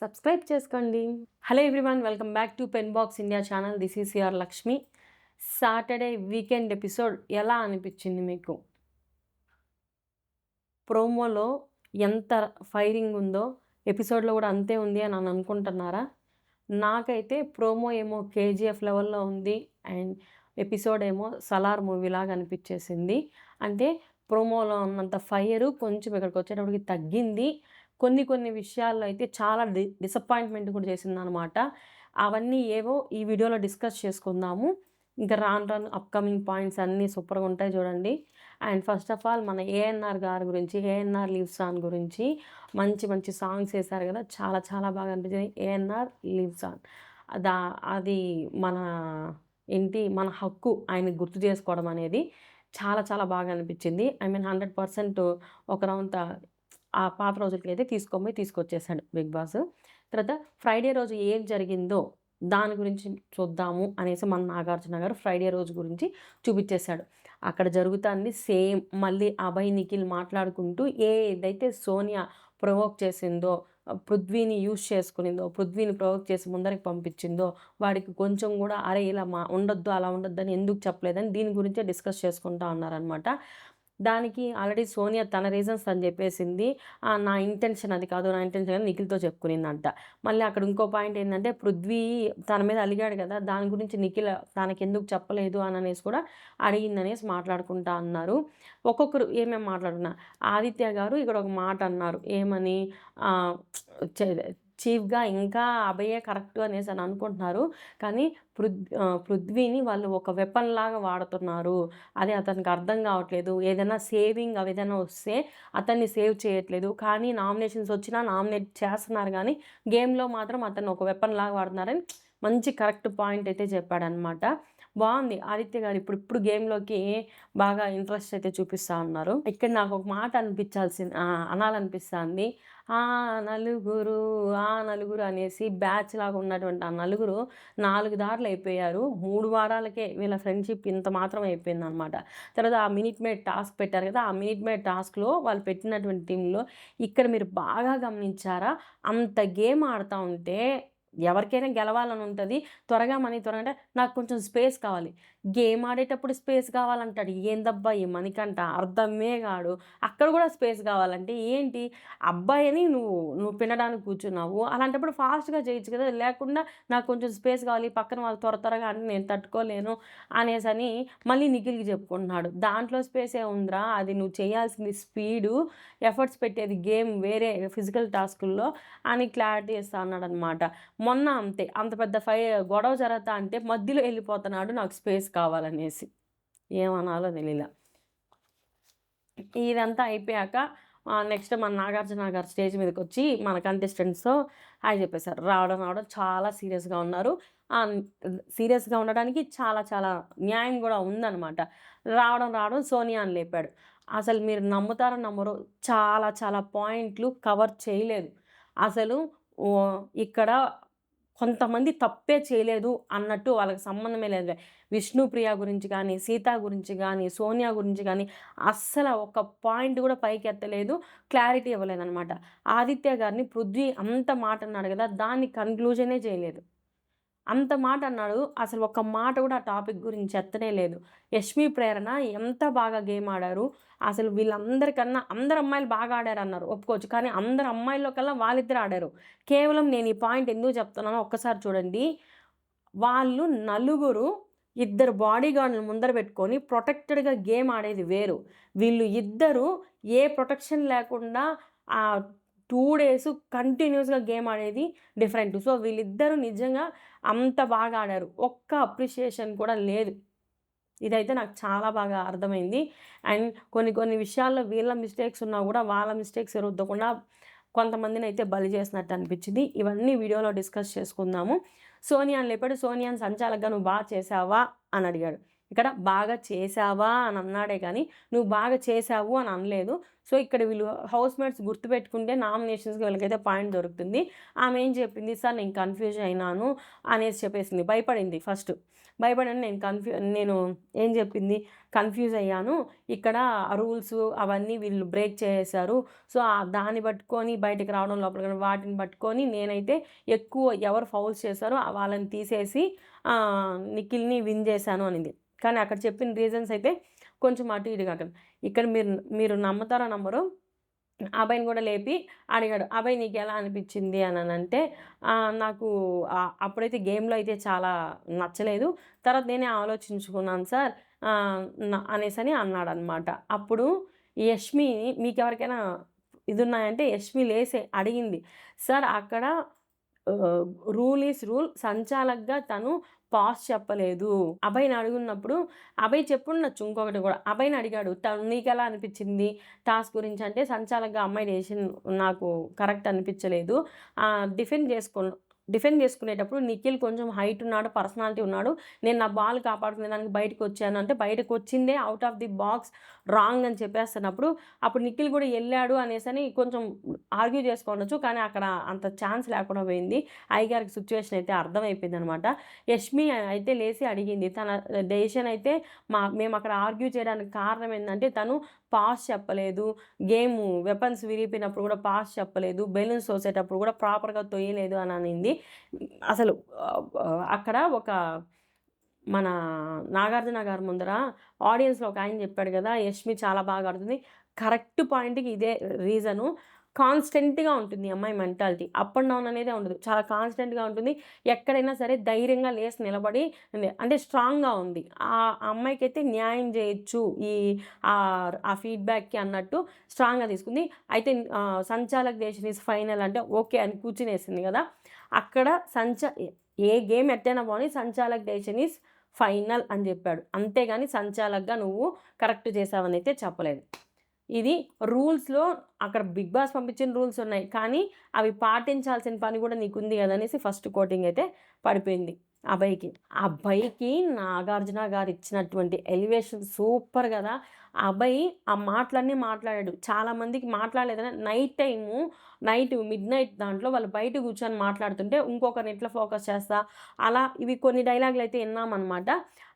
Subscribe చేసుకోండి. Hello everyone, welcome back to pen box India channel. This is your Lakshmi. Saturday weekend episode ఎలా అనిపించింది మీకు? ప్రోమోలో ఎంత ఫైరింగ్ ఉందో ఎపిసోడ్లో కూడా అంతే ఉంది అని అనుకుంటున్నారా? నాకైతే ప్రోమో ఏమో కేజీఎఫ్ లెవెల్లో ఉంది అండ్ ఎపిసోడ్ ఏమో సలార్ మూవీలాగా అనిపించేసింది. అంటే ప్రోమోలో ఉన్నంత ఫైరు కొంచెం ఇక్కడికి వచ్చేటప్పటికి తగ్గింది. కొన్ని విషయాల్లో అయితే చాలా డిసప్పాయింట్మెంట్ కూడా చేసిందనమాట. అవన్నీ ఏవో ఈ వీడియోలో డిస్కస్ చేసుకుందాము. ఇంకా రాను అప్కమింగ్ పాయింట్స్ అన్నీ సూపర్గా ఉంటాయి చూడండి. అండ్ ఫస్ట్ ఆఫ్ ఆల్ మన ఏఎన్ఆర్ గారి గురించి, ఏఎన్ఆర్ లివ్స్ ఆన్ గురించి మంచి సాంగ్స్ వేశారు కదా, చాలా బాగా అనిపించింది. ఏఎన్ఆర్ లివ్స్ ఆన్ అది మన మన హక్కు ఆయనకు గుర్తు చేసుకోవడం అనేది చాలా బాగా అనిపించింది. ఐ మీన్ 100% ఒక రౌండ్ ఆ పాత రోజులకైతే తీసుకొచ్చేసాడు బిగ్ బాస్. తర్వాత ఫ్రైడే రోజు ఏం జరిగిందో దాని గురించి చూద్దాము అనేసి మన నాగార్జున గారు ఫ్రైడే రోజు గురించి చూపించేశాడు. అక్కడ జరుగుతుంది సేమ్ మళ్ళీ అభయ్ నిఖిల్ మాట్లాడుకుంటూ ఏదైతే సోనియా ప్రొవోక్ చేసిందో, పృథ్వీని యూజ్ చేసుకునిందో, పృథ్వీని ప్రొవోక్ చేసి ముందరికి పంపించిందో, వాడికి కొంచెం కూడా అరే ఇలా ఉండొద్దు అలా ఉండొద్దు అని ఎందుకు చెప్పలేదని దీని గురించే డిస్కస్ చేసుకుంటా ఉన్నారనమాట. దానికి ఆల్రెడీ సోనియా తన రీజన్స్ అని చెప్పేసింది. నా ఇంటెన్షన్ అది కాదు, నా ఇంటెన్షన్ నిఖిల్తో చెప్పుకునిందంట. మళ్ళీ అక్కడ ఇంకో పాయింట్ ఏంటంటే పృథ్వీ తన మీద అలిగాడు కదా, దాని గురించి నిఖిల్ తనకెందుకు చెప్పలేదు అని అనేసి కూడా అడిగిందనేసి మాట్లాడుకుంటా అన్నారు. ఒక్కొక్కరు ఏమేమి మాట్లాడుకున్నారు. ఆదిత్య గారు ఇక్కడ ఒక మాట అన్నారు, ఏమని చీఫ్గా ఇంకా అభయే కరెక్ట్ అనేసి అని అనుకుంటున్నారు, కానీ పృథ్వీని వాళ్ళు ఒక వెపన్ లాగా వాడుతున్నారు, అది అతనికి అర్థం కావట్లేదు. ఏదైనా సేవింగ్ అవి ఏదైనా వస్తే అతన్ని సేవ్ చేయట్లేదు, కానీ నామినేషన్స్ వచ్చినా నామినేట్ చేస్తున్నారు, కానీ గేమ్లో మాత్రం అతన్ని ఒక వెపన్ లాగా వాడుతున్నారని మంచి కరెక్ట్ పాయింట్ అయితే చెప్పాడనమాట. బాగుంది. ఆదిత్య గారు ఇప్పుడు గేమ్లోకి బాగా ఇంట్రెస్ట్ అయితే చూపిస్తూ ఉన్నారు. ఇక్కడ నాకు ఒక మాట అనాలనిపిస్తుంది. ఆ నలుగురు అనేసి బ్యాచ్ లాగా ఉన్నటువంటి ఆ నలుగురు 4 దారులు అయిపోయారు. 3 వారాలకే వీళ్ళ ఫ్రెండ్షిప్ ఇంత మాత్రం అయిపోయింది అనమాట. తర్వాత ఆ మినిట్ మేడ్ టాస్క్ పెట్టారు కదా, ఆ మినిట్ మేడ్ టాస్క్లో వాళ్ళు పెట్టినటువంటి టీంలో ఇక్కడ మీరు బాగా గమనించారా, అంత గేమ్ ఆడుతూ ఉంటే ఎవరికైనా గెలవాలని ఉంటుంది. త్వరగా అంటే నాకు కొంచెం స్పేస్ కావాలి. గేమ్ ఆడేటప్పుడు స్పేస్ కావాలంటాడు. ఏందబ్బా ఈ మణికంఠ, అర్థమే కాడు. అక్కడ కూడా స్పేస్ కావాలంటే ఏంటి? అబ్బాయిని నువ్వు పినడానికి కూర్చున్నావు, అలాంటప్పుడు ఫాస్ట్గా చేయొచ్చు కదా. లేకుండా నాకు కొంచెం స్పేస్ కావాలి, పక్కన వాళ్ళు త్వరగా అంటే నేను తట్టుకోలేను అనేసని మళ్ళీ నిఖిల్కి చెప్పుకుంటున్నాడు. దాంట్లో స్పేసే ఉందిరా, అది నువ్వు చేయాల్సింది స్పీడు, ఎఫర్ట్స్ పెట్టేది గేమ్ వేరే ఫిజికల్ టాస్కుల్లో అని క్లారిటీ ఇస్తా అన్నాడు అనమాట. మొన్న అంతే, అంత పెద్ద గొడవ జరుగుతా అంటే మధ్యలో వెళ్ళిపోతున్నాడు, నాకు స్పేస్ కావాలనేసి. ఏమనాలో తెలియలా. ఇదంతా అయిపోయాక నెక్స్ట్ మన నాగార్జున గారు స్టేజ్ మీదకి వచ్చి మన కంటెస్టెంట్స్తో హాయ్ చెప్పేశారు. రావడం చాలా సీరియస్గా ఉన్నారు. సీరియస్గా ఉండడానికి చాలా న్యాయం కూడా ఉందన్నమాట. రావడం సోనియాని లేపాడు. అసలు మీరు నమ్ముతారో నమ్మరో, చాలా పాయింట్లు కవర్ చేయలేదు అసలు. ఇక్కడ కొంతమంది తప్పే చేయలేదు అన్నట్టు వాళ్ళకి సంబంధమే లేదు. విష్ణుప్రియ గురించి కానీ, సీత గురించి కానీ, సోనియా గురించి కానీ అస్సలు ఒక పాయింట్ కూడా పైకి ఎత్తలేదు, క్లారిటీ ఇవ్వలేదన్నమాట. ఆదిత్య గారిని పృథ్వీ అంత మాట అన్నాడు కదా, దాన్ని కన్క్లూజనే చేయలేదు. అంత మాట అన్నాడు, అసలు ఒక్క మాట కూడా ఆ టాపిక్ గురించి ఎత్తనే లేదు. యష్మి ప్రేరణ ఎంత బాగా గేమ్ ఆడారు. అసలు వీళ్ళందరికన్నా అందరు అమ్మాయిలు బాగా ఆడారు అన్నారు, ఒప్పుకోవచ్చు, కానీ అందరు అమ్మాయిల్లో కల్లా వాళ్ళిద్దరు ఆడారు. కేవలం నేను ఈ పాయింట్ ఎందుకు చెప్తున్నానో ఒక్కసారి చూడండి. వాళ్ళు నలుగురు ఇద్దరు బాడీ గార్డులను ముందర పెట్టుకొని ప్రొటెక్టెడ్గా గేమ్ ఆడేది వేరు. వీళ్ళు ఇద్దరు ఏ ప్రొటెక్షన్ లేకుండా 2 days కంటిన్యూస్గా గేమ్ ఆడేది డిఫరెంట్. సో వీళ్ళిద్దరూ నిజంగా అంత బాగా ఆడారు, ఒక్క అప్రిషియేషన్ కూడా లేదు. ఇదైతే నాకు చాలా బాగా అర్థమైంది. అండ్ కొన్ని విషయాల్లో వీళ్ళ మిస్టేక్స్ ఉన్నా కూడా వాళ్ళ మిస్టేక్స్ రుద్దకుండా కొంతమందిని అయితే బలి చేసినట్టు అనిపించింది. ఇవన్నీ వీడియోలో డిస్కస్ చేసుకుందాము. సోనియాని లేపాడు. సోనియాని సంచాలకుగా నువ్వు బాగా చేసావా అని అడిగాడు. ఇక్కడ బాగా చేశావా అని అన్నాడే కానీ నువ్వు బాగా చేశావు అని అనలేదు. సో, ఇక్కడ వీళ్ళు హౌస్‌మేట్స్ గుర్తుపెట్టుకుంటే నామినేషన్స్‌కి వీళ్ళకైతే పాయింట్ దొరుకుతుంది. ఆమె ఏం చెప్పింది, సార్ నేను కన్‌ఫ్యూజ్ అయినాను అనేసి చెప్పేసింది. భయపడింది ఫస్ట్. భయపడని నేను ఏం చెప్పింది, కన్‌ఫ్యూజ్ అయ్యాను. ఇక్కడ రూల్స్ అవన్నీ వీళ్ళు బ్రేక్ చేసేశారు. సో, దాన్ని పట్టుకొని బయటకి రావడం లోపలికి వాటిని పట్టుకొని నేనైతే ఎక్కువ ఎవరు ఫౌల్స్ చేశారో వాళ్ళని తీసేసి నిఖిల్‌ని విన్ చేశాను అనింది. కానీ అక్కడ చెప్పిన రీజన్స్ అయితే కొంచెం అటు ఇటుగా అక్కడ. ఇక్కడ మీరు మీరు నమ్ముతారో నమ్మరో అభయ్‌ని గూడా లేపి అడిగాడు. "అభయ్ నీకెలా అనిపిచ్చింది" అననంటే నాకు అప్పుడైతే గేమ్‌లో అయితే చాలా నచ్చలేదు. తర్వాత నేనే ఆలోచించుకున్నాను సార్ అనేసని అన్నాడనమాట. అప్పుడు యష్మి మీకెవరికైనా ఇదున్నాయంటే యష్మి లేసి అడిగింది. సార్ అక్కడ ఆహ్, రూల్ ఈస్ రూల్. సంచాలక్‌గా తను పాజ్ చెప్పలేదు. అభయ్‌ని అడుగున్నప్పుడు అభయ్ చెప్పుండొచ్చు ఇంకొకటి గూడా. అభయ్‌ని అడిగాడు. నీకెలా అనిపిచ్చింది టాస్క్ గురించి అంటే, సంచాలక్‌గా అమ్మాయి డెసిషన్ నాకు కరెక్ట్ అనిపిచ్చలేదు. డిఫెండ్ చేసుకునేటప్పుడు నిఖిల్ కొంచెం హైట్ ఉన్నాడు, పర్సనాలిటీ ఉన్నాడు. నేను నా బాల్ కాపాడుకునేదానికి బయటకొచ్చాను అంటే, బయటకొచ్చిందే out of the box wrong అని చెప్పేస్తున్నప్పుడు, అప్పుడు నిఖిల్ గూడా ఎళ్ళాడు అనేసని కొంచెం ఆర్గ్యూ చేసుకోండొచ్చు. కానీ అక్కడ అంత ఛాన్స్ లేకుండా పోయింది. అయ్యగారికి సిట్యుయేషన్ అయితే అర్థమైపోయిందనమాట. యష్మి అయితే లేసి అడిగింది. తన డెసిషన్ అయితే మేమక్కడ ఆర్గ్యూ చేయడానికి కారణం ఏందంటే, తను పాస్ చెప్పలేదు. వెపన్స్ విరిగిపోయినప్పుడు గూడా పాస్ చెప్పలేదు. బెలూన్స్ తోసేటప్పుడు గూడా ప్రాపర్‌గా తొయ్యలేదు అని అనింది. అసలు అక్కడ మన 'నాగార్జున' గారి ముందర ఆడియన్స్‌లో ఒకాయన జెప్పాడు గదా! యష్మి చాలా బాగా ఆడుతుంది. కరెక్ట్ పాయింట్‌కి ఇదే రీజను. కాన్స్టెంట్‌గా ఉంటుంది ఈ అమ్మాయి మెంటాలిటీ. అప్ అండ్ డౌన్ అనేదే ఉండదు. చాలా కాన్స్టెంట్‌గా ఉంటుంది. ఎక్కడైనా సరే ధైర్యంగా లేసి నిలబడి అంటే స్ట్రాంగ్‌గా ఉంది. ఆ అమ్మాయికైతే న్యాయం జేయొచ్చు. ఆ ఫీడ్‌బ్యాక్‌కి అన్నట్టు స్ట్రాంగ్‌గా తీసుకుంది. అయితే సంచాలక్ డెసిషన్ ఈస్ ఫైనల్ అంటే ఓకే అని కూర్చునేసింది గదా! అక్కడ ఏ గేమ్ ఎట్టైనా పోనీ సంచాలక్ డెసిషన్ ఈస్ ఫైనల్ అని జెప్పాడు. అంతేగాని సంచాలక్‌గా నువ్వు కరెక్ట్ చేశావనైతే చెప్పలేదు. ఇది రూల్స్‌లో అక్కడ 'బిగ్ బాస్' పంపించిన రూల్స్ ఉన్నాయి. కానీ అవి పాటించాల్సిన పని గూడా నీకుంది గదా! అనేసి ఫస్ట్ కోటింగ్ అయితే పడిపోయింది అభయ్‌కి. అభయ్‌కి నాగార్జున గారు ఇచ్చినటువంటి ఎలివేషన్ సూపర్ గదా! అభయ్ ఆ మాటలన్నీ మాట్లాడాడు. చాలామందికి మాట్లాడలేదని నైట్ మిడ్‌నైట్ దాంట్లో వాళ్ళు బయట కూర్చొని మాట్లాడుతుంటే ఇంకొకరిని ఎట్లా ఫోకస్ చేస్తా అలా ఇవి కొన్ని డైలాగులయితే ఇన్నామనమాట.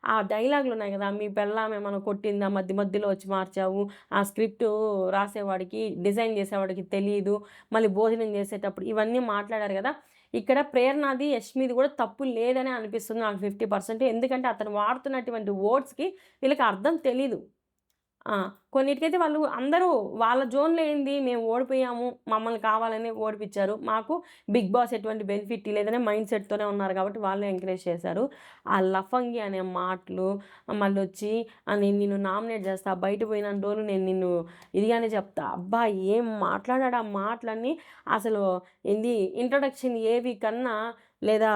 ఆ డైలాగులున్నాయి గదా! మీ పెళ్ళాం ఏమన్నా కొట్టిందా? మధ్యలో వచ్చి మార్చావు. ఆ స్క్రిప్టు రాసేవాడికి, డిజైన్ చేసేవాడికి తెలీదు. మళ్ళీ భోజనం చేసేటప్పుడు ఇవన్నీ మాట్లాడారు గదా! ఇక్కడ ప్రేరణది, యష్మిది గూడా తప్పు లేదనే అనిపిస్తుంది నాకు 50%. ఎందుకంటే అతను వాడుతున్నటువంటి వర్డ్స్‌కి వీళ్ళకి అర్థం తెలీదు. ఆ! కొన్నిటికైతే అందరూ వాళ్ళ జోన్‌లో ఏంది మేము ఓడిపోయాము. మమ్మల్ని కావాలనే ఓడిపిచ్చారు. మాకు బిగ్ బాస్ ఎటువంటి బెనిఫిట్ లేదనే మైండ్ సెట్‌తోనే ఉన్నారు కాబట్టి వాళ్ళు ఎంకరేజ్ చేశారు. ఆ లఫంగి అనే మాటలు మళ్ళొచ్చి నేను నిన్ను నామినేట్ చేస్తా. బయట పోయినన్ని రోజులు నేను నిన్ను ఇదిగానే చెప్తా. అబ్బా! ఏం మాట్లాడాడు ఆ మాటలన్నీ అసలు ఏంది ఇంట్రొడక్షన్ ఏవి కన్నా లేదా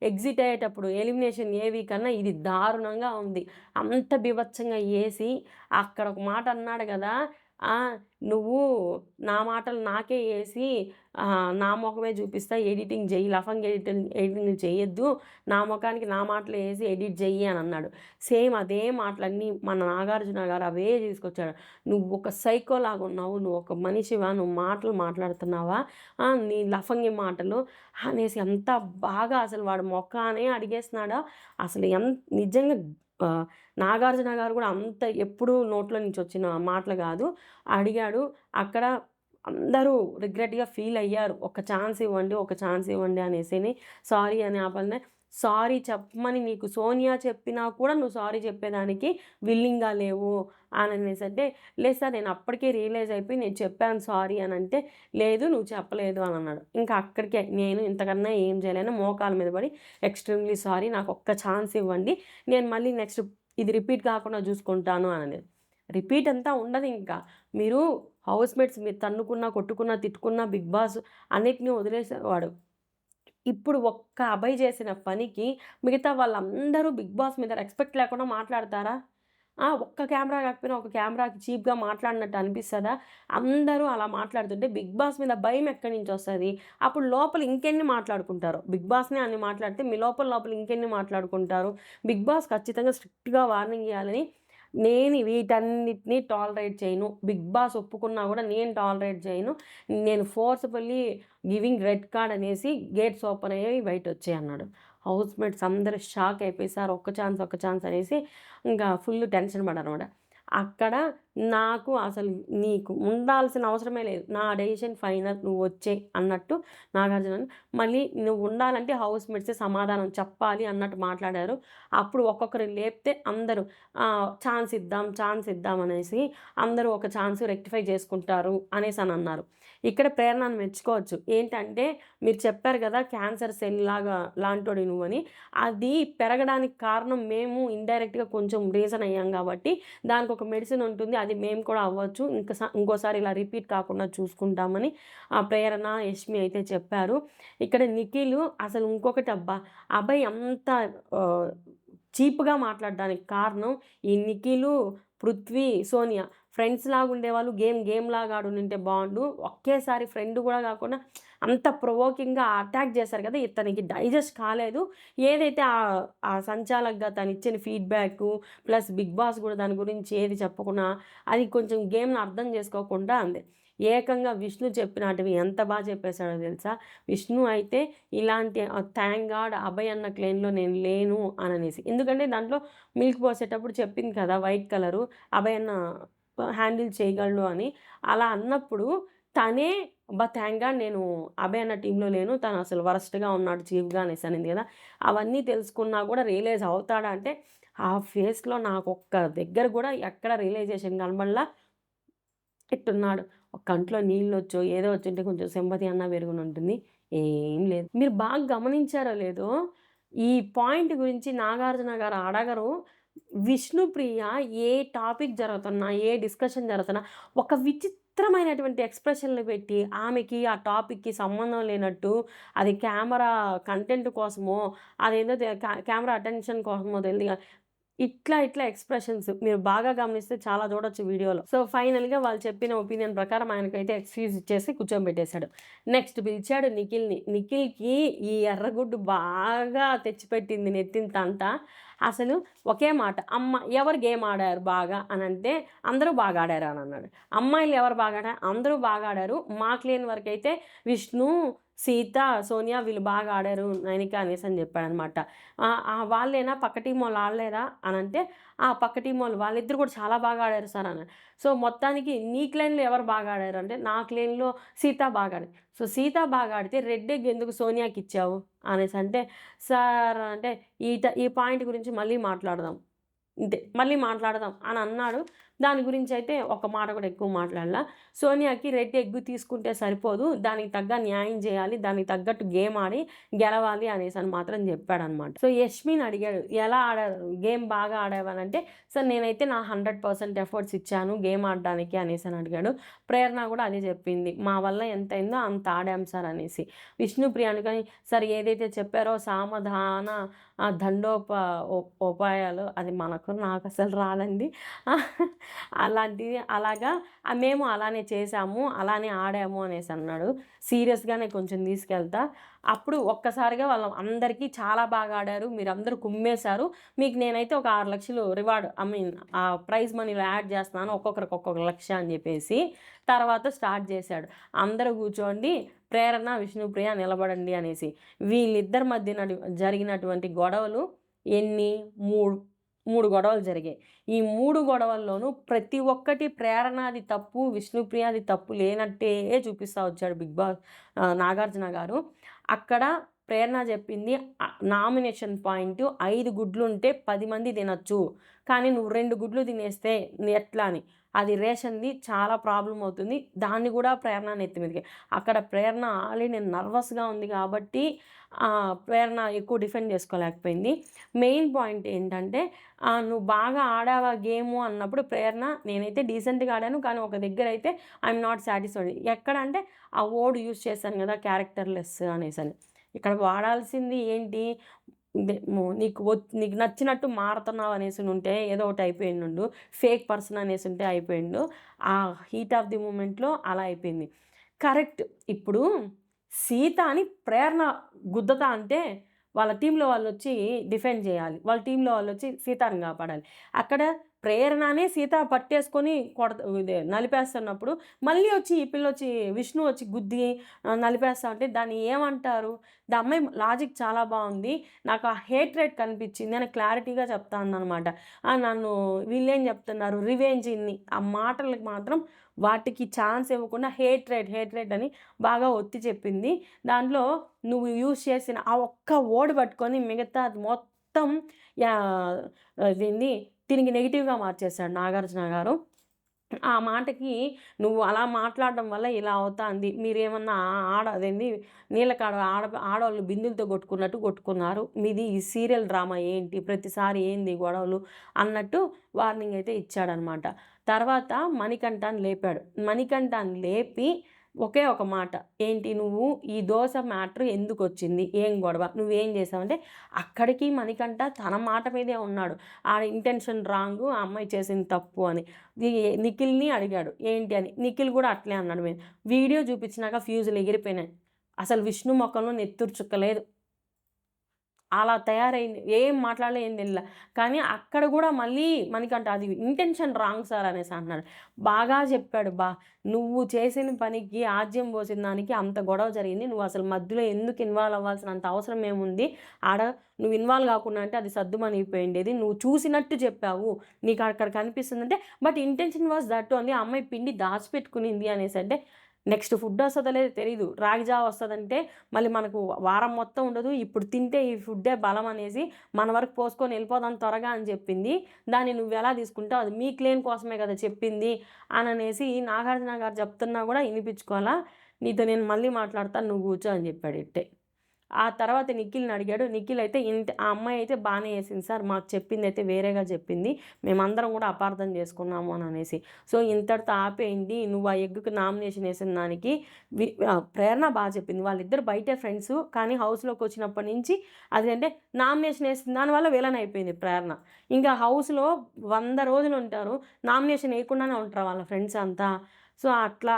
ఎగ్జిట్ అయ్యేటప్పుడు ఎలిమినేషన్ ఏవి కన్నా ఇది దారుణంగా ఉంది. అంత బీభత్సంగా ఏసి అక్కడ ఒక మాట అన్నాడు గదా! ఆ! నువ్వు నా మాటలు నాకే యేసి నా మొఖమే చూపిస్తా ఎడిటింగ్ జెయ్యి. లఫంగా ఎడిటింగ్ చేయొద్దు. నా మొఖానికి నా మాటలే యేసి ఎడిట్ జెయ్యి అని అన్నాడు. సేమ్ అదే మాటలన్నీ మన నాగార్జున గారు అవే తీసుకొచ్చాడు. నువ్వు ఒక సైకోలాగా ఉన్నావు. నువ్వు ఒక మనిషివా? నువ్వు మాటలు మాట్లాడుతున్నావా? నీ లఫంగి మాటలు అనేసి ఎంత బాగా అసలు వాడు మొఖానే అడిగేస్తున్నాడో అసలు నిజంగా ఆహ్, నాగార్జున గారు గూడా అంత ఎప్పుడూ నోట్లో నుంచి వచ్చిన మాటలు గాదు. అడిగాడు. అక్కడ అందరూ రిగ్రెట్‌గా ఫీల్ అయ్యారు. ఒక ఛాన్స్ ఇవ్వండి, ఒక ఛాన్స్ ఇవ్వండి అనేసిని. సారీ అని ఆపందే సారీ చెప్పమని నీకు సోనియా చెప్పినా కూడా నువ్వు సారీ చెప్పేదానికి విల్లింగ్‌గా లేవు అననేసంటే, లేదు సార్ నేను అప్పటికే రియలైజ్ అయిపోయి నేను చెప్పాను సారీ అనంటే, లేదు నువ్వు చెప్పలేదు అనన్నాడు. ఇంకా అక్కడికే నేను ఇంతకన్నా ఏం చేయలేను మోకాళ్ళ మీద పడి ఎక్స్‌ట్రీమ్‌లీ సారీ నాకు ఒక్క ఛాన్స్ ఇవ్వండి. నేను మళ్ళీ నెక్స్ట్ ఇది రిపీట్ కాకుండా చూసుకుంటాను అననేది. రిపీట్ అంతా ఉండదింకా. మీరు హౌస్‌మేట్స్ మీరు తన్నుకున్నా, కొట్టుకున్నా, తిట్టుకున్నా 'బిగ్ బాస్' అన్నిటిని వదిలేసేవాడు. ఇప్పుడు ఒక్క అభయ్ చేసిన పనికి మిగతా వాళ్ళందరూ 'బిగ్ బాస్' మీద రెస్పెక్ట్ లేకుండా మాట్లాడతారా? ఒక్క కెమెరా కాకపోయినా ఒక కెమెరాకి చీప్‌గా మాట్లాడినట్టు అనిపిస్తదా? అందరూ అలా మాట్లాడుతుంటే 'బిగ్ బాస్' మీద భయం ఎక్కడి నుంచొస్తది? అప్పుడు లోపల ఇంకెన్ని మాట్లాడుకుంటారో. 'బిగ్ బాస్‌నే' అన్ని మాట్లాడితే మీ లోపల లోపల ఇంకెన్ని మాట్లాడుకుంటారు? 'బిగ్ బాస్' ఖచ్చితంగా స్ట్రిక్ట్‌గా వార్నింగ్ ఇయ్యాలని నేను వీటన్నిటిని టాలరేట్ చేయను. 'బిగ్ బాస్' ఒప్పుకున్నా గూడా నేను టాలరేట్ చేయను. నేను ఫోర్స్‌ఫుల్లీ గివింగ్ రెడ్ కార్డ్ అనేసి గేట్స్ ఓపెన్ అయ్యాయి బయటొచ్చేయి అన్నాడు. హౌస్‌మేట్స్ అందరూ షాక్ అయిపోయి సార్ ఒక్క ఛాన్స్ అనేసి ఇంకా ఫుల్ టెన్షన్ పడ్డారనమాట. అక్కడ నాకు అసలు నీకు ఉండాల్సిన అవసరమే లేదు. నా డెసిషన్ ఫైనల్ నువ్వొచ్చేయి అన్నట్టు నాగార్జున మళ్ళీ నువ్వు ఉండాలంటే హౌస్‌మేట్సే సమాధానం చెప్పాలి అన్నట్టు మాట్లాడారు. అప్పుడు ఒక్కొక్కరిని లేపితే అందరూ ఛాన్స్ ఇద్దాం అనేసి అందరూ ఒక ఛాన్స్ రెక్టిఫై చేసుకుంటారు అనేసనన్నారు. ఇక్కడ ప్రేరణను మెచ్చుకోవచ్చు. ఏంటంటే మీరు చెప్పారు గదా! క్యాన్సర్ సెల్ లాంటోడివి నువ్వని. అది పెరగడానికి కారణం మేము ఇండైరెక్ట్‌గా కొంచెం రీజన్ అయ్యాం గాబట్టి, దానికొక మెడిసిన్ ఉంటుంది. అది మేము కూడా అవ్వచ్చు. ఇంకోసారి ఇలా రిపీట్ కాకుండా చూసుకుంటామని ప్రేరణ, యష్మి అయితే చెప్పారు. ఇక్కడ నిఖిలు అసలు ఇంకొకటబ్బా! అభయ్ అంత ఆహ్, చీప్‌గా మాట్లాడడానికి కారణం ఈ నిఖిలు, పృథ్వీ, సోనియా. ఫ్రెండ్స్ లాగుండేవాళ్ళు గేమ్ లాగా ఆడుండుంటే బావుండు. ఒకేసారి ఫ్రెండ్ గూడా గాకుండా అంత ప్రొవోకింగ్‌గా అటాక్ చేశారు కదా! ఇతనికి డైజెస్ట్ కాలేదు. ఏదైతే ఆ సంచాలక్‌గా తనిచ్చిన ఫీడ్‌బ్యాకు ప్లస్ 'బిగ్ బాస్' గూడా దాని గురించి ఏది చెప్పకుండా అది కొంచెం గేమ్‌ని అర్థం చేసుకోకుండా అంది. ఏకంగా విష్ణు చెప్పినటివి ఎంత చెప్పేసాడో తెలుసా? విష్ణు అయితే ఇలాంటి థాంక్ గాడ్ అభయ్ అన్న క్లేన్‌లో నేను లేను అననేసి. ఎందుకంటే దాంట్లో మిల్క్ పోసేటప్పుడు చెప్పింది కదా! వైట్ కలరు అభయ్ అన్న హ్యాండిల్ చేయగలడు అని. అలా అన్నప్పుడు తనే థాంక్ గాడ్ నేను అభయ్ అన్న టీమ్‌లో లేను. తను అసలు వరస్ట్‌గా ఉన్నాడు చీఫ్‌గా అనేసి అనింది గదా! అవన్నీ తెలుసుకున్నా గూడా రియలైజ్ అవుతాడా అంటే, ఆ ఫేస్‌లో నాకొక్క దగ్గర గూడా ఎక్కడ రియలైజేషన్ కనబడలా. ఇట్టున్నాడు. ఒక కంట్లో నీళ్ళొచ్చో, ఏదో వచ్చుంటే కొంచెం సింపతి అన్నా పెరుగునుంటుంది. ఏం లేదు. మీరు బాగా గమనించారో లేదో, ఈ పాయింట్ గురించి నాగార్జున గారు అడగరు. విష్ణుప్రియ ఏ టాపిక్ జరుగుతున్నా, ఏ డిస్కషన్ జరుగుతున్నా, ఒక విచిత్రమైనటువంటి ఎక్స్‌ప్రెషన్‌లు పెట్టి, ఆమెకి ఆ టాపిక్‌కి సంబంధం లేనట్టు, అది కెమెరా కంటెంట్ కోసమో, అదేదో కెమెరా అటెన్షన్ కోసమో తెలీదు గాని ఇట్లా ఎక్స్‌ప్రెషన్స్ మీరు బాగా గమనిస్తే చాలా చూడొచ్చు వీడియోలో. సో, ఫైనల్‌గా వాళ్ళు చెప్పిన ఒపీనియన్ ప్రకారం ఆయనకైతే ఎక్స్‌క్యూజ్ ఇచ్చేసి కూర్చోబెట్టేసాడు. నెక్స్ట్ పిలిచాడు నిఖిల్‌ని. నిఖిల్‌కి ఈ ఎర్రగుడ్డు బాగా తెచ్చిపెట్టింది నెత్తిన తంట. అసలు ఒకే మాట ఎవరు గేమ్ ఆడారు బాగా అనంటే, అందరూ బాగా ఆడారు అనన్నాడు. అమ్మాయిలు ఎవరు బాగా ఆడారు? అందరూ బాగా ఆడారు. మాకు లేని వరకైతే విష్ణు, సీత, సోనియా వీళ్ళు బాగా ఆడారు నైనిక అనేసని చెప్పాడనమాట. వాళ్ళేనా పక్క టీమోళ్ళు ఆడలేదా అనంటే, పక్క టీమోళ్ళు వాళ్ళిద్దరూ కూడా చాలా బాగా ఆడారు సార్ అన్నాడు. సో, మొత్తానికి నీకు లేన్‌లో ఎవరు బాగా ఆడారు అంటే, నాకు లేన్‌లో సీత బాగా ఆడింది. సో, సీత బాగా ఆడితే రెడ్ ఎగ్ ఎందుకు సోనియాకిచ్చావు అనేసంటే, సార్ అంటే ఈ పాయింట్ గురించి మళ్ళీ మాట్లాడదాం. ఇంతే. మళ్ళీ మాట్లాడదాం అని అన్నాడు. దాని గురించయితే ఒక మాట కూడా ఎక్కువ మాట్లాడలా. సోనియాకి రెడ్ ఎగ్ తీసుకుంటే సరిపోదు. దానికి తగ్గ న్యాయం చేయాలి. దానికి తగ్గట్టు గేమ్ ఆడి గెలవాలి అనేసని మాత్రం చెప్పాడనమాట. సో, యష్మిని అడిగాడు. ఎలా ఆడారు? గేమ్ బాగా ఆడావనంటే, సార్ నేనైతే నా 100% ఎఫర్ట్స్ ఇచ్చాను గేమ్ ఆడడానికి అనేసని అడిగాడు. ప్రేరణ కూడా అదే చెప్పింది. మా వల్ల ఎంతయిందో అంత ఆడాం సార్ అనేసి. విష్ణుప్రియ అనుకోని సార్ ఏదైతే చెప్పారో సామధాన ఉపాయాలు అది నాకసలు రాదండి. అలాగా మేము అలానే చేశాము, అలానే ఆడాము అనేసన్నాడు. సీరియస్‌గానే కొంచెం తీసుకెళ్తా. అప్పుడు ఒక్కసారిగా అందరికీ చాలా బాగా ఆడారు. మీరందరూ కుమ్మేశారు. మీకు నేనైతే ఒక 6,00,000 రివార్డ్ ప్రైజ్ మనీలో యాడ్ చేస్తున్నాను. ఒక్కొక్కరికి ఒక్కొక్క 1,00,000 అని చెప్పేసి తర్వాత స్టార్ట్ చేశాడు. అందరూ కూర్చోండి ప్రేరణ, విష్ణుప్రియ నిలబడండి అనేసి. వీళ్ళిద్దరి మధ్యన జరిగినటువంటి గొడవలు ఎన్ని 3 గొడవలు జరిగాయి. ఈ 3 గొడవల్లోనూ ప్రతి ఒక్కటి ప్రేరణది తప్పు, విష్ణుప్రియది తప్పు లేనట్టే చూపిస్తా వచ్చాడు నాగార్జున గారు. అక్కడ ప్రేరణ చెప్పింది నామినేషన్ పాయింట్ 5 గుడ్లుంటే 10 మంది తినొచ్చు. కానీ నువ్వు 2 గుడ్లు తినేస్తే ఎట్లా అని. అది రేషన్‌ది చాలా ప్రాబ్లమ్ అవుతుంది. దాన్ని కూడా ప్రేరణ నెత్తి మీదకే. అక్కడ ప్రేరణ ఆల్రెడీ నర్వస్‌గా ఉంది కాబట్టి ప్రేరణ ఎక్కువ డిఫెండ్ చేసుకోలేకపోయింది. మెయిన్ పాయింట్ ఏంటంటే నువ్వు బాగా ఆడావా గేము అన్నప్పుడు ప్రేరణ నేనైతే డీసెంట్‌గా ఆడాను. కానీ ఒక దగ్గరైతే ఐయామ్ నాట్ సాటిస్ఫైడ్. ఎక్కడంటే ఆ వర్డ్ యూజ్ చేశాను కదా! క్యారెక్టర్‌లెస్ అనేసని. ఇక్కడ వాడాల్సింది ఏంటి? నీకు నచ్చినట్టు మారుతున్నావు అనేసుంటే ఏదో ఒకటి అయిపోయిండుండు. Fake person అనేసుంటే అయిపోయిండు. ఆ హీట్ ఆఫ్ ది మూమెంట్‌లో అలా అయిపోయింది. కరెక్ట్. ఇప్పుడు సీతని ప్రేరణ గుద్దతా అంటే వాళ్ళ టీమ్‌లో వాళ్ళొచ్చి డిఫెండ్ జేయాలి. వాళ్ళ టీమ్‌లో వాళ్ళొచ్చి సీతని కాపాడాలి. అక్కడ ప్రేరణనే సీత పట్టేసుకొని ఇదే నలిపేస్తున్నప్పుడు మళ్ళీ వచ్చి ఈ పిల్లొచ్చి విష్ణు వచ్చి గుద్ది నలిపేస్తా ఉంటే దాన్ని ఏమంటారు? ఆ అమ్మాయి లాజిక్ చాలా బావుంది. నాకు ఆ హేట్రెడ్ కనిపిచ్చింది అని క్లారిటీగా చెప్తాందనమాట. నన్ను వీళ్ళేం చెప్తున్నారు రివెంజిని ఆ మాటలకి మాత్రం వాటికి ఛాన్స్ ఇవ్వకుండా హేట్రెడ్ అని బాగా ఒత్తి చెప్పింది. దాంట్లో నువ్వు యూజ్ చేసిన ఆ ఒక్క వర్డ్ పట్టుకొని మిగతాది మొత్తం యాహ్! అదేంది దీనికి నెగెటివ్‌గా మార్చేశాడు నాగార్జున గారు. ఆ మాటకి నువ్వు అలా మాట్లాడడం వల్ల ఇలా అవుతాంది. మీరేమన్నా అదేంది నీళ్ళ కాడ ఆడోళ్ళు బిందెలతో కొట్టుకున్నట్టు కొట్టుకున్నారు. మీది ఈ సీరియల్ డ్రామా ఏంటి? ప్రతిసారి ఏంది గొడవలు అన్నట్టు వార్నింగ్ అయితే ఇచ్చాడనమాట. తర్వాత మణికంఠని లేపాడు. మణికంఠని లేపి ఒకే ఒక మాట. ఏంటి నువ్వు ఈ దోస మ్యాటర్ ఎందుకొచ్చింది? ఏం గొడవ? నువ్వేం చేసావంటే అక్కడికి మణికంఠ తన మాట మీదే ఉన్నాడు. ఆ ఇంటెన్షన్ రాంగు. ఆ అమ్మాయి చేసింది తప్పు అని. నిఖిల్‌ని అడిగాడు. ఏంటి అని. నిఖిల్ గూడా అట్లే అన్నాడు. వీడియో చూపించినాక ఫ్యూజులు ఎగిరిపోయినాయి. అసలు విష్ణు మొఖంలో నెత్తురు చుక్క లేదు. అలా తయారైంది. ఏం మాట్లాడలే ఏం తెనల. కానీ అక్కడ గూడా మళ్ళీ మణికంఠ అది ఇంటెన్షన్ రాంగ్ సార్ అనేసి అంటున్నాడు. బాగా చెప్పాడు. నువ్వు చేసిన పనికి ఆజ్యం పోసిన దానికి అంత గొడవ జరిగింది. నువ్వు అసలు మధ్యలో ఎందుకు ఇన్వాల్వ్ అవ్వాల్సినంత అవసరం ఏముంది? ఆడ నువ్వు ఇన్వాల్వ్ కాకుండా అంటే అది సద్దుమణిగిపోయిండేది. నువ్వు చూసినట్టు చెప్పావు. నీకు అక్కడ కనిపిస్తుందంటే but intention was that only. ఆ అమ్మాయి పిండి దాచిపెట్టుకునింది అనేసంటే నెక్స్ట్ ఫుడ్ వస్తదో లేదో తెలీదు. రాగి జావ వస్తదంటే మళ్ళీ మనకు వారం మొత్తం ఉండదు. ఇప్పుడు తింటే ఈ ఫుడ్డే బలం అనేసి మన వరకు పోసుకొని ఎళ్ళిపోదాం త్వరగా అని చెప్పింది. దాన్ని నువ్వెలా తీసుకుంటావు? అది మీ క్లెయిమ్ కోసమే కదా చెప్పింది అననేసి నాగార్జున గారు చెప్తున్నా గూడా ఇనిపించుకోలా. నీతో నేను మళ్ళీ మాట్లాడతాను. నువ్వు కూర్చో అని చెప్పాడు ఇట్టే. ఆ తర్వాత నిఖిల్‌ని అడిగాడు. నిఖిల్ అయితే ఆ అమ్మాయి అయితే బానే చేసింది సార్. మాకు చెప్పిందయితే వేరేగా చెప్పింది. మేమందరం కూడా అపార్థం చేసుకున్నాము అననేసి. సో, ఇంతటితో ఆపేయండి. నువ్వు ఆ ఎగ్‌కి నామినేషన్ ఏసిన దానికి ప్రేరణ చెప్పింది. వాళ్ళిద్దరు బయటే ఫ్రెండ్సు. కానీ హౌస్‌లోకొచ్చినప్పటి నుంచి అదేంటే నామినేషన్ ఏసిన దానివల్ల విలన్ అయిపోయింది ప్రేరణ. ఇంకా హౌస్‌లో 100 రోజులుంటారు. నామినేషన్ ఏయకుండానే ఉంటారు వాళ్ళ ఫ్రెండ్స్ అంతా. సో, అట్లా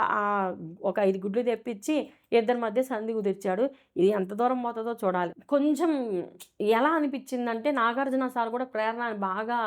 ఒక 5 గుడ్లు తెప్పిచ్చి ఇద్దరి మధ్య సంధి కుదిర్చాడు. ఇది ఎంత దూరం పోతదో చూడాలి. కొంచెం ఎలా అనిపిచ్చిందంటే, నాగార్జున సార్ కూడా ప్రేరణని బాగా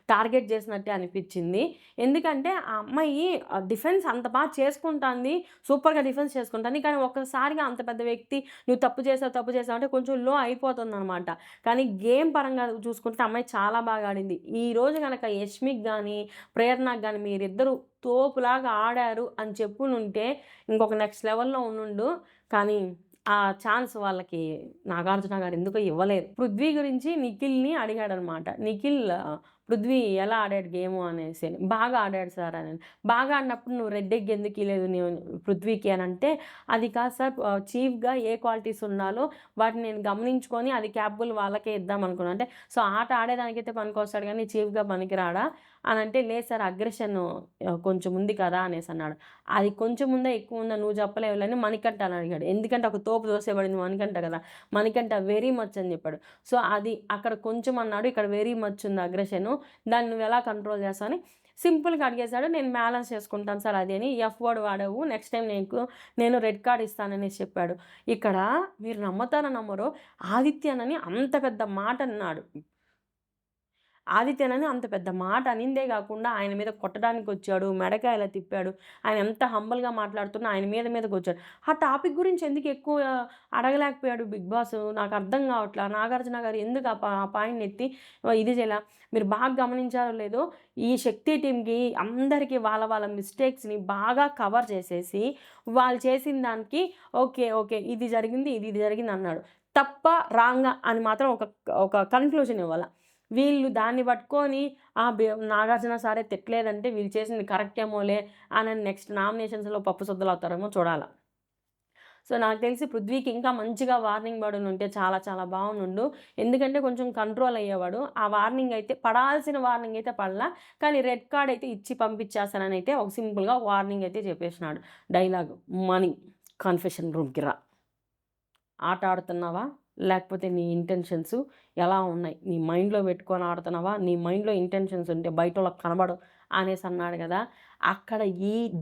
టార్గెట్ చేసినట్టే అనిపిచ్చింది. ఎందుకంటే, ఆ అమ్మాయి డిఫెన్స్ అంత చేసుకుంటాంది. సూపర్‌గా డిఫెన్స్ చేసుకుంటాంది. కానీ ఒక్కసారిగా అంత పెద్ద వ్యక్తి నువ్వు తప్పు చేసావు అంటే కొంచెం లో అయిపోతుందనమాట. కానీ గేమ్ పరంగా చూసుకుంటే అమ్మాయి చాలా బాగా ఆడింది. ఈరోజు గనక యష్మికి గానీ, ప్రేరణకి గానీ మీరిద్దరూ తోపులాగా ఆడారు అని చెప్పునుంటే ఇంకొక నెక్స్ట్ లెవెల్‌లో ఉండుండు. కానీ ఆ ఛాన్స్ వాళ్ళకి నాగార్జున గారు ఎందుకో ఇవ్వలేదు. పృథ్వీ గురించి నిఖిల్‌ని అడిగాడనమాట. నిఖిల్ పృథ్వీ ఎలా ఆడాడు గేము అనేసి. బాగా ఆడాడు సార్ అని. బాగా ఆడినప్పుడు నువ్వు రెడ్ ఎగ్ ఎందుకు ఇయలేదు పృథ్వీకి అనంటే, అది కాదు సార్ చీఫ్‌గా ఏ క్వాలిటీస్ ఉండాలో వాటిని నేను గమనించుకొని అది క్యాపబుల్ వాళ్ళకే ఇద్దాం అనుకున్నా. అంటే సో, ఆట ఆడేదానికైతే పనికొస్తాడు గానీ చీఫ్‌గా పనికిరాడా? అనంటే లేదు సార్ అగ్రెషన్ కొంచెం ఉంది కదా అనేసన్నాడు. అది కొంచెం ఉందా? ఎక్కువ ఉందా? నువ్వు చెప్పలేవులే అని మణికంఠని అడిగాడు. ఎందుకంటే ఒక తోపు దోసేబడింది మణికంఠ కదా! మణికంఠ వెరీ మచ్ అని చెప్పాడు. సో, అది అక్కడ కొంచెం అన్నాడు. ఇక్కడ వెరీ మచ్ ఉంది అగ్రెషను. దాన్ని నువ్వెలా కంట్రోల్ చేస్తావు అని సింపుల్‌గా అడిగేసాడు. నేను బ్యాలెన్స్ చేసుకుంటాను సార్ అది అని. ఎఫ్ వర్డ్ వాడావు. నెక్స్ట్ టైమ్ నేను రెడ్ కార్డ్ ఇస్తాననేసి చెప్పాడు. ఇక్కడ మీరు నమ్ముతారో నమ్మరో ఆదిత్యనని అంత పెద్ద మాట అన్నాడు. ఆదిత్యనని అంత పెద్ద మాట అనిందే గాకుండా ఆయన మీద కొట్టడానికొచ్చాడు. మెడకాయ ఇలా తిప్పాడు. ఆయన ఎంత హంబల్‌గా మాట్లాడుతున్నా ఆయన మీదకొచ్చాడు. ఆ టాపిక్ గురించి ఎందుకు ఎక్కువ అడగలేకపోయాడు బిగ్ బాస్? నాకు అర్థం గావట్ల. నాగార్జున గారు ఎందుకు ఆ పాయింట్‌ని ఎత్తి ఇది చేయలా? మీరు బాగా గమనించారో లేదో ఈ శక్తి టీమ్‌కి అందరికీ వాళ్ళ వాళ్ళ మిస్టేక్స్‌ని బాగా కవర్ చేసేసి వాళ్ళు చేసిన దానికి ఓకే. ఇది జరిగింది, ఇది జరిగింది అన్నాడు. తప్పా? రాంగా? అని మాత్రం ఒక కన్క్లూజన్ ఇవ్వాల. వీళ్ళు దాన్ని పట్టుకొని నాగార్జున సారే తిట్టలేదంటే వీళ్ళు చేసింది కరెక్టేమోలే అని నెక్స్ట్ నామినేషన్స్‌లో పప్పు సుద్దలవుతారేమో చూడాల. సో, నాకు తెలిసి పృథ్వీకి ఇంకా మంచిగా వార్నింగ్ పడునుంటే చాలా చాలా బావునుండు. ఎందుకంటే కొంచెం కంట్రోల్ అయ్యేవాడు. ఆ వార్నింగ్ అయితే పడాల్సిన వార్నింగ్ అయితే పడలా. కానీ రెడ్ కార్డ్ అయితే ఇచ్చి పంపించేస్తాననైతే ఒక సింపుల్‌గా వార్నింగ్ అయితే చెప్పేసినాడు. డైలాగు మనీ కన్ఫెషన్ రూమ్‌కి రా. ఆట ఆడుతున్నావా? లేకపోతే నీ ఇంటెన్షన్స్ ఎలా ఉన్నాయి? నీ మైండ్‌లో పెట్టుకొని ఆడుతున్నావా? నీ మైండ్‌లో ఇంటెన్షన్స్ ఉంటే బయటోళ్ళకి కనబడవు అనేసి అన్నాడు గదా! అక్కడ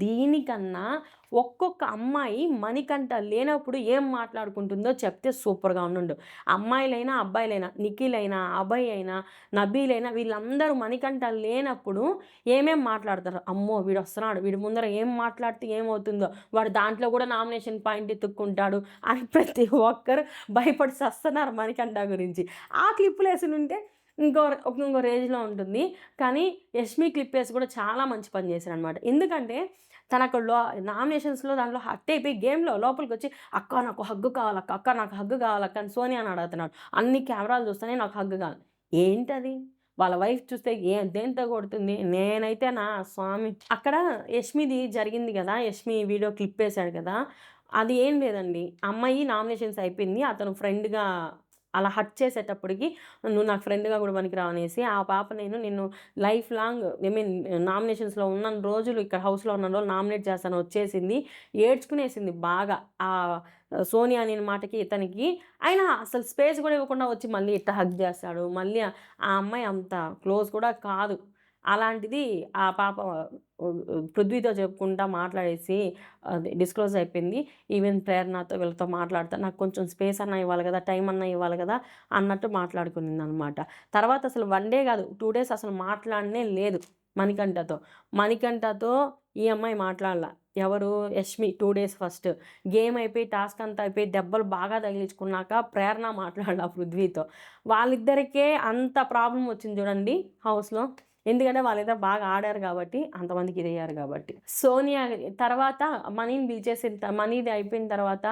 దీనికన్నా ఒక్కొక్క అమ్మాయి మణికంఠ లేనప్పుడు ఏం మాట్లాడుకుంటుందో చెప్తే సూపర్‌గా ఉండుండు. అమ్మాయిలైనా, అబ్బాయిలైనా, నిఖిల్ అయినా, అభయ్ అయినా, నబీల్ అయినా వీళ్ళందరూ మణికంఠ లేనప్పుడు ఏమేం మాట్లాడతారు? అమ్మో! వీడొస్తున్నాడు. వీడి ముందర ఏం మాట్లాడితే ఏమవుతుందో? వాడు దాంట్లో గూడా నామినేషన్ పాయింట్ ఎతుక్కుంటాడు అని ప్రతి ఒక్కరు భయపడి సస్తున్నారు మణికంఠ గురించి. ఆ క్లిప్పులేసునుంటే ఇంకో రేంజ్‌లో ఉంటుంది. కానీ యష్మి క్లిప్పేసి కూడా చాలా మంచి పని చేశాడనమాట. ఎందుకంటే తనక్కడ నామినేషన్స్‌లో దాంట్లో హర్ట్ అయిపోయి గేమ్‌లో లోపలికొచ్చి "అక్క నాకు హగ్గు కావాలక్క, అక్క నాకు హగ్గు కావాలక్క" అని సోనియాని అడుగుతున్నాడు. అన్ని కెమెరాలు చూస్తేనే నాకు హగ్గు కావాలి. ఏంటది? వాళ్ళ వైఫ్ చూస్తే దేనితో కొడుతుంది? నేనైతే నా స్వామి అక్కడ యష్మిది జరిగింది గదా! యష్మి వీడియో క్లిప్పేసాడు కదా! అది ఏం లేదండి. అమ్మాయి నామినేషన్స్ అయిపోయింది. అతను ఫ్రెండ్‌గా అలా హర్ట్ చేసేటప్పటికి "నువ్వు నాకు ఫ్రెండ్‌గా గూడా పనికిరావు" అనేసి ఆ పాప నిన్ను లైఫ్ లాంగ్ ఐ మీన్ నామినేషన్స్‌లో ఉన్నన్ని రోజులు ఇక్కడ హౌస్‌లో ఉన్నన్ని రోజులు నామినేట్ చేస్తాను వచ్చేసింది. ఏడ్చుకునేసింది బాగా. సోనియా అనిన మాటకి ఇతనికి. అయినా అసలు స్పేస్ గూడా ఇవ్వకుండా వచ్చి మళ్ళీ ఇట్ట హగ్ చేస్తాడు. మళ్ళీ ఆ అమ్మాయి అంత క్లోజ్ కూడా కాదు. అలాంటిది ఆ పాప పృథ్వీతో చెప్పుకుంటా మాట్లాడేసి అది డిస్క్లోజ్ అయిపోయింది. ఈవెన్ ప్రేరణతో వీళ్ళతో మాట్లాడతా నాకు కొంచెం స్పేస్ అన్నా ఇవ్వాలి గదా! టైం అన్నా ఇవ్వాలి గదా! అన్నట్టు మాట్లాడుకునిందనమాట. తర్వాత అసలు 1 డే గాదు 2 డేస్ అసలు మాట్లాడనే లేదు మణికంఠతో. మణికంఠతో ఈ అమ్మాయి మాట్లాడలా. ఎవరు? Yashmi 2 days first. గేమ్ అయిపోయి టాస్క్ అంతా అయిపోయి దెబ్బలు బాగా తగిలించుకున్నాక ప్రేరణ మాట్లాడలా పృథ్వీతో. వాళ్ళిద్దరికే అంత ప్రాబ్లమ్ వచ్చింది చూడండి హౌస్‌లో. ఎందుకంటే వాళ్ళిద్దరు బాగా ఆడారు గాబట్టి, అంతమందికి ఇదయ్యారు గాబట్టి. సోనియా తర్వాత మనీని మనీది అయిపోయిన తర్వాత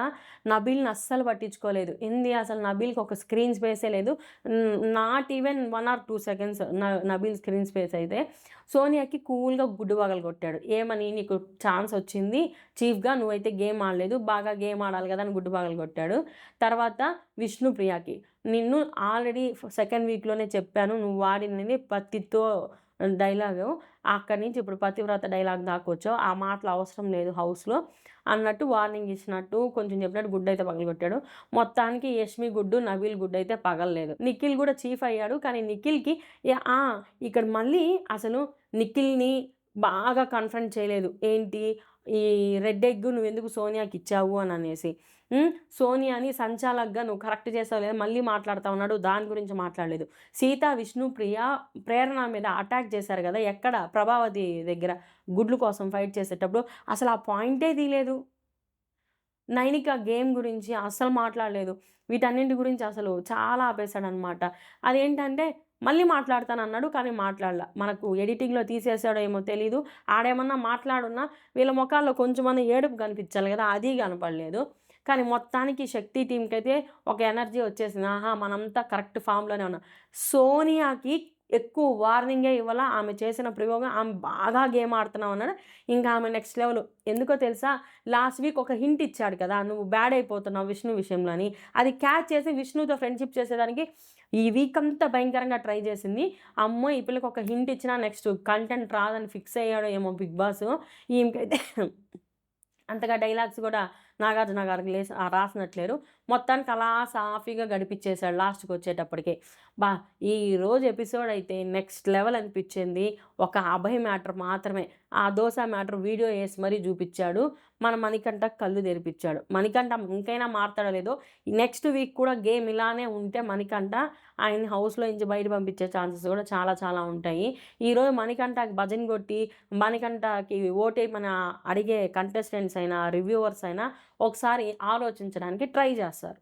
నబీల్‌ని అస్సలు పట్టించుకోలేదు. అసలు నబీల్‌కి ఒక స్క్రీన్ స్పేసే లేదు. Not even 1 or 2 seconds Nabeel screen space అయితే. సోనియాకి కూల్‌గా గుడ్డు పగలగొట్టాడు. ఏమని? "నీకు ఛాన్స్ వచ్చింది చీఫ్‌గా నువ్వైతే గేమ్ ఆడలేదు. బాగా గేమ్ ఆడాలి గదా!" అని గుడ్డు పగలగొట్టాడు. తర్వాత విష్ణుప్రియకి నిన్ను ఆల్రెడీ సెకండ్ వీక్‌లోనే చెప్పాను. నువ్వు వాడినది పత్తితో డైలాగు. అక్కడి నుంచి ఇప్పుడు పతివ్రత డైలాగ్ దాకొచ్చావు. ఆ మాటలు అవసరం లేదు హౌస్‌లో అన్నట్టు వార్నింగ్ ఇచ్చినట్టు కొంచెం చెప్పినట్టు గుడ్డయితే పగలగొట్టాడు. మొత్తానికి యష్మి గుడ్డు, నబీల్ గుడ్డయితే పగలలేదు. నిఖిల్ గూడా చీఫ్ అయ్యాడు. కానీ నిఖిల్‌కి ఇక్కడ మళ్ళీ అసలు నిఖిల్‌ని బాగా కన్ఫ్రంట్ చేయలేదు. ఏంటి? ఈ రెడ్ ఎగ్ నువ్వెందుకు సోనియాకిచ్చావు అననేసి. సోనియాని సంచాలక్‌గా నువ్వు కరెక్ట్ చేసావో లేదో మళ్ళీ మాట్లాడుతా ఉన్నాడు. దాని గురించి మాట్లాడలేదు. సీత, విష్ణుప్రియ, ప్రేరణ మీద అటాక్ చేశారు గదా! ఎక్కడ? ప్రభావతి దగ్గర గుడ్లు కోసం ఫైట్ చేసేటప్పుడు అసలు ఆ పాయింటే తీయలేదు. నైనిక గేమ్ గురించి అస్సలు మాట్లాడలేదు. వీటన్నింటి గురించి అసలు చాలా ఆపేసాడనమాట. అదేంటంటే మళ్ళీ మాట్లాడతానన్నాడు. కానీ మాట్లాడలా. మనకు ఎడిటింగ్‌లో తీసేసాడో ఏమో తెలీదు. ఆడేమన్నా మాట్లాడున్నా వీళ్ళ మొఖాల్లో కొంచెమన్నా ఏడుపు కనిపించాలి గదా! అది కనపడలేదు. కానీ మొత్తానికి శక్తి టీమ్‌కైతే ఒక ఎనర్జీ వచ్చేసింది. ఆహా! మనంతా కరెక్ట్ ఫామ్‌లోనే ఉన్నాం. సోనియాకి ఎక్కువ వార్నింగే ఇవ్వలా. ఆమె చేసిన ప్రయోగం ఆమె బాగా గేమ్ ఆడుతున్నావు అన్నాడు. ఇంకా ఆమె నెక్స్ట్ లెవెల్. ఎందుకో తెలుసా? లాస్ట్ వీక్ ఒక హింట్ ఇచ్చాడు కదా! నువ్వు బ్యాడ్ అయిపోతున్నావు విష్ణు విషయంలో అని. అది క్యాచ్ చేసి విష్ణుతో ఫ్రెండ్‌షిప్ చేసేదానికి ఈ వీక్ అంతా భయంకరంగా ట్రై చేసింది. అమ్మో! ఈ పిల్లకి ఒక హింట్ ఇచ్చినా నెక్స్ట్ కంటెంట్ రాదని ఫిక్స్ అయ్యాడో ఏమో బిగ్ బాస్. ఈమెకైతే అంతగా డైలాగ్స్ గూడా నాగార్జున గారికి రాసినట్లేరు. మొత్తానికి అలా సాఫీగా గడిపిచ్చేసాడు లాస్ట్‌కొచ్చేటప్పటికి. ఈరోజు ఎపిసోడ్ అయితే నెక్స్ట్ లెవెల్ అనిపిచ్చింది. ఒక అభయ్ మ్యాటర్ మాత్రమే. ఆ దోస మ్యాటర్ వీడియో ఏసి మరీ జూపిచ్చాడు. మన మణికంఠ కళ్ళు తెరిపిచ్చాడు. మణికంఠ ఇంకైనా మారతాడో లేదో నెక్స్ట్ వీక్ కూడా గేమ్ ఇలానే ఉంటే మణికంఠ ఆయన్ని హౌస్‌లో నుంచి బయట పంపించే ఛాన్సెస్ గూడా చాలా చాలా ఉంటాయి. ఈరోజు మణికంఠకి భజన కొట్టి, మణికంఠకి ఓటేయమని అడిగే కంటెస్టెంట్స్ అయినా, రివ్యూవర్స్ అయినా ఒకసారి ఆలోచించడానికి ట్రై చేస్తారు.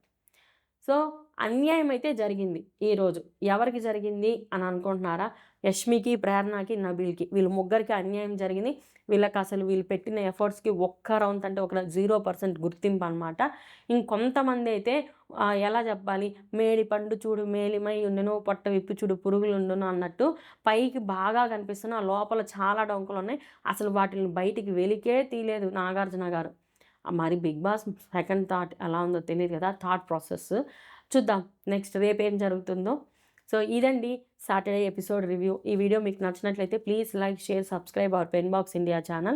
సో, అన్యాయం అయితే జరిగింది ఈరోజు. ఎవరికి జరిగింది అని అనుకుంటున్నారా? యష్మికి, ప్రేరణకి, నబీల్‌కి. వీళ్ళు ముగ్గురికి అన్యాయం జరిగింది. వీళ్ళకసలు వీళ్ళు పెట్టిన ఎఫర్ట్స్‌కి ఒక్క రౌంత్ అంటే ఒక 0% గుర్తింపనమాట. ఇంకొంతమందైతే ఎలా చెప్పాలి? మేడి పండు చూడు మేలిమై ఉండెను, పొట్ట విప్పి చూడు పురుగులుండును అన్నట్టు పైకి బాగా కనిపిస్తున్న లోపల చాలా డొంకలున్నాయి. అసలు వాటిల్ని బయటికి వెలికే తీయలేదు నాగార్జున గారు. మరి 'బిగ్ బాస్' సెకండ్ థాట్ ఎలా ఉందో తెలీదు కదా! Thought process. చూద్దాం నెక్స్ట్ రేపేం జరుగుతుందో. సో, ఇదండి సాటర్‌డే ఎపిసోడ్ రివ్యూ. ఈ వీడియో మీకు నచ్చినట్లయితే please like, share, subscribe our pen box India channel.